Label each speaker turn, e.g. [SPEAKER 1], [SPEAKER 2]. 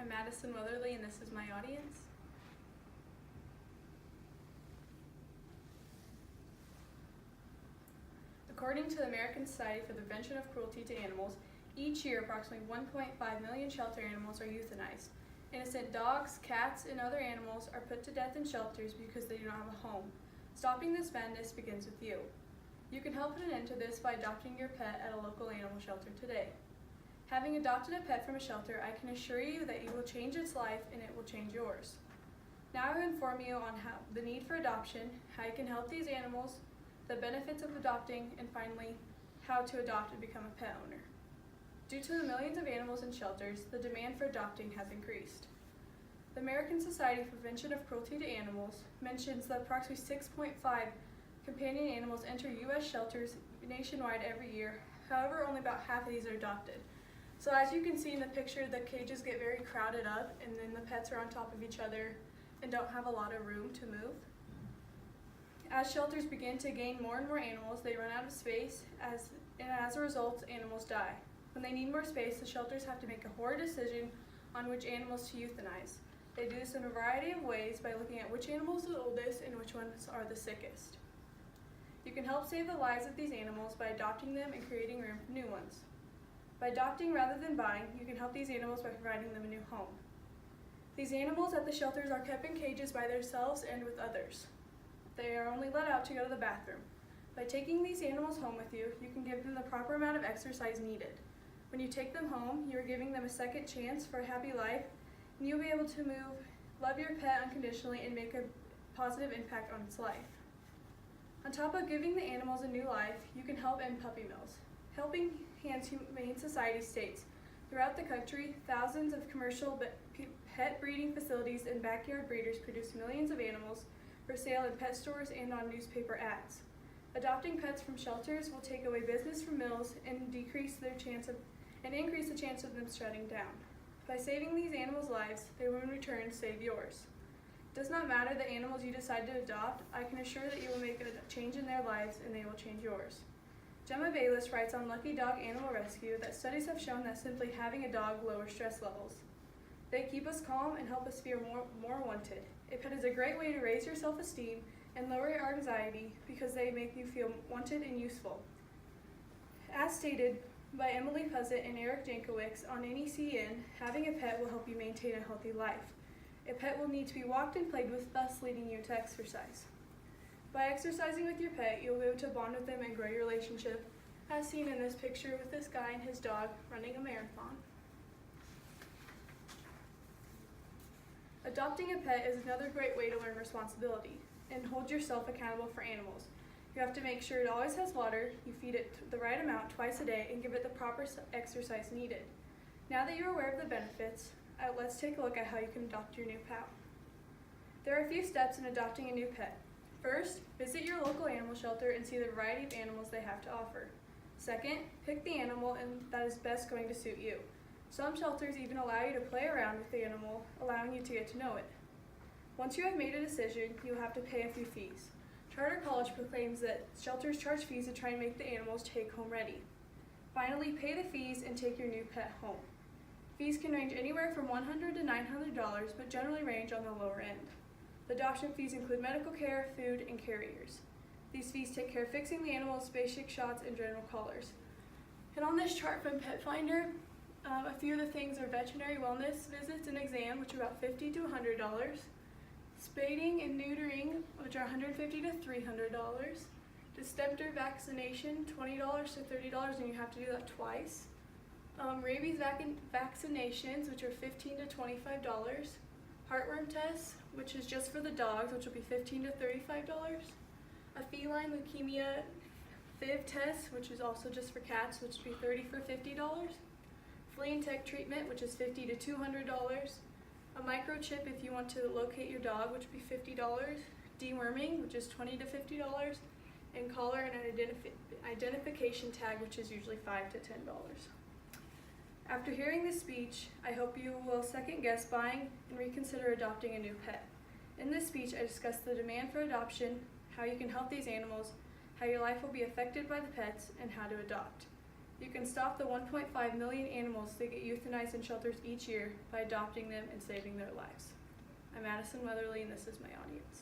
[SPEAKER 1] I'm Madison Weatherly, and this is my audience. According to the American Society for the Prevention of Cruelty to Animals, each year approximately 1.5 million shelter animals are euthanized. Innocent dogs, cats, and other animals are put to death in shelters because they do not have a home. Stopping this madness begins with you. You can help put an end to this by adopting your pet at a local animal shelter today. Having adopted a pet from a shelter, I can assure you that you will change its life and it will change yours. Now I will inform you on the need for adoption, how you can help these animals, the benefits of adopting, and finally, how to adopt and become a pet owner. Due to the millions of animals in shelters, the demand for adopting has increased. The American Society for Prevention of Cruelty to Animals mentions that approximately 6.5 companion animals enter U.S. shelters nationwide every year. However, only about half of these are adopted. So as you can see in the picture, the cages get very crowded up, and then the pets are on top of each other and don't have a lot of room to move. As shelters begin to gain more and more animals, they run out of space, and as a result, animals die. When they need more space, the shelters have to make a hard decision on which animals to euthanize. They do this in a variety of ways by looking at which animal is the oldest and which ones are the sickest. You can help save the lives of these animals by adopting them and creating room for new ones. By adopting rather than buying, you can help these animals by providing them a new home. These animals at the shelters are kept in cages by themselves and with others. They are only let out to go to the bathroom. By taking these animals home with you, you can give them the proper amount of exercise needed. When you take them home, you are giving them a second chance for a happy life, and you'll be able to love your pet unconditionally and make a positive impact on its life. On top of giving the animals a new life, you can help end puppy mills. Helping Hands Humane Society states, throughout the country, thousands of commercial pet breeding facilities and backyard breeders produce millions of animals for sale in pet stores and on newspaper ads. Adopting pets from shelters will take away business from mills and increase the chance of them shutting down. By saving these animals' lives, they will in return save yours. It does not matter the animals you decide to adopt, I can assure that you will make a change in their lives and they will change yours. Gemma Bayless writes on Lucky Dog Animal Rescue that studies have shown that simply having a dog lowers stress levels. They keep us calm and help us feel more wanted. A pet is a great way to raise your self-esteem and lower your anxiety because they make you feel wanted and useful. As stated by Emily Puzzett and Eric Jankowicz on NECN, having a pet will help you maintain a healthy life. A pet will need to be walked and played with, thus leading you to exercise. By exercising with your pet, you'll be able to bond with them and grow your relationship, as seen in this picture with this guy and his dog running a marathon. Adopting a pet is another great way to learn responsibility and hold yourself accountable for animals. You have to make sure it always has water, you feed it the right amount twice a day, and give it the proper exercise needed. Now that you're aware of the benefits, let's take a look at how you can adopt your new pet. There are a few steps in adopting a new pet. First, visit your local animal shelter and see the variety of animals they have to offer. Second, pick the animal that is best going to suit you. Some shelters even allow you to play around with the animal, allowing you to get to know it. Once you have made a decision, you will have to pay a few fees. Charter College proclaims that shelters charge fees to try and make the animals take-home ready. Finally, pay the fees and take your new pet home. Fees can range anywhere from $100 to $900, but generally range on the lower end. The adoption fees include medical care, food, and carriers. These fees take care of fixing the animal's basic shots and general colors. And on this chart from Pet Finder, a few of the things are veterinary wellness visits and exam, which are about $50 to $100, spading and neutering, which are $150 to $300, distemper vaccination, $20 to $30, and you have to do that twice, rabies vaccinations, which are $15 to $25, heartworm tests, which is just for the dogs, which will be $15 to $35, a feline leukemia FIV test, which is also just for cats, which would be $30 for $50, flea and tick treatment, which is $50 to $200, a microchip if you want to locate your dog, which would be $50, deworming, which is $20 to $50, and collar and an identification tag, which is usually $5 to $10. After hearing this speech, I hope you will second guess buying and reconsider adopting a new pet. In this speech, I discussed the demand for adoption, how you can help these animals, how your life will be affected by the pets, and how to adopt. You can stop the 1.5 million animals that get euthanized in shelters each year by adopting them and saving their lives. I'm Madison Weatherly, and this is my audience.